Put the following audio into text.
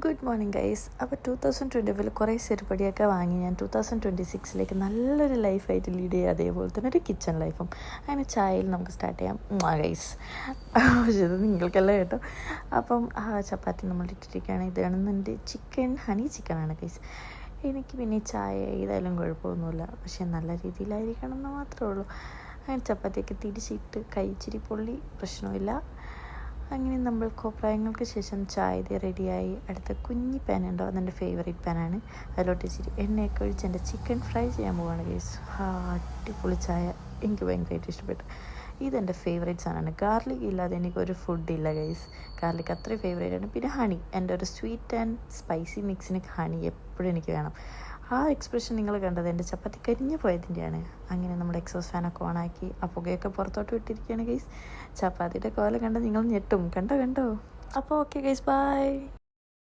Good morning guys. അപ്പോൾ 2025 കുറേ ചെറുപടിയൊക്കെ വാങ്ങി ഞാൻ 2026 നല്ലൊരു ലൈഫായിട്ട് ലീഡ് ചെയ്യുക. അതേപോലെ തന്നെ ഒരു കിച്ചൺ ലൈഫും അങ്ങനെ ചായയിൽ നമുക്ക് സ്റ്റാർട്ട് ചെയ്യാം ഗൈസ്. പക്ഷേ ഇത് നിങ്ങൾക്കെല്ലാം കേട്ടോ. അപ്പം ചപ്പാത്തി നമ്മൾ ഇട്ടിരിക്കുകയാണ്. ഇതാണ് എൻ്റെ ചിക്കൻ, ഹണി ചിക്കനാണ് ഗൈസ്. എനിക്ക് പിന്നെ ഈ ചായ ഏതായാലും കുഴപ്പമൊന്നുമില്ല, പക്ഷേ നല്ല രീതിയിലായിരിക്കണം എന്ന് മാത്രമേ ഉള്ളൂ. അങ്ങനെ ചപ്പാത്തിയൊക്കെ തിരിച്ചിട്ട് കഴിച്ചിരി പൊള്ളി, പ്രശ്നമില്ല. അങ്ങനെ നമ്മൾ കോപ്രായങ്ങൾക്ക് ശേഷം ചായ ഇത് റെഡിയായി. അടുത്ത കുഞ്ഞി പാൻ ഉണ്ടോ, അതെൻ്റെ ഫേവറേറ്റ് പാനാണ്. അതിലോട്ട് ഇച്ചിരി എണ്ണയൊക്കെ ഒഴിച്ച് എൻ്റെ ചിക്കൻ ഫ്രൈ ചെയ്യാൻ പോവാണ് ഗൈസ്. അടിപൊളി ചായ, എനിക്ക് ഭയങ്കരമായിട്ട് ഇഷ്ടപ്പെട്ടു. ഇതെൻ്റെ ഫേവറേറ്റ് സാധനമാണ്. ഗാർലിക് ഇല്ലാതെ എനിക്കൊരു ഫുഡില്ല ഗൈസ്. ഗാർലിക് അത്രയും ഫേവറേറ്റാണ്. പിന്നെ ഹണി, എൻ്റെ ഒരു സ്വീറ്റ് ആൻഡ് സ്പൈസി മിക്സിന് ഹണി എപ്പോഴും എനിക്ക് വേണം. ആ എക്സ്പ്രഷൻ നിങ്ങൾ കണ്ടത് എൻ്റെ ചപ്പാത്തി കരിഞ്ഞു പോയതിൻ്റെയാണ്. അങ്ങനെ നമ്മുടെ എക്സോസ് ഫാനൊക്കെ ഓണാക്കി ആ പുകയൊക്കെ പുറത്തോട്ട് വിട്ടിരിക്കുകയാണ് ഗൈസ്. ചപ്പാത്തിയുടെ കോല കണ്ട നിങ്ങൾ ഞെട്ടും. കണ്ടോ. അപ്പോൾ ഓക്കെ ഗൈസ്, ബൈ.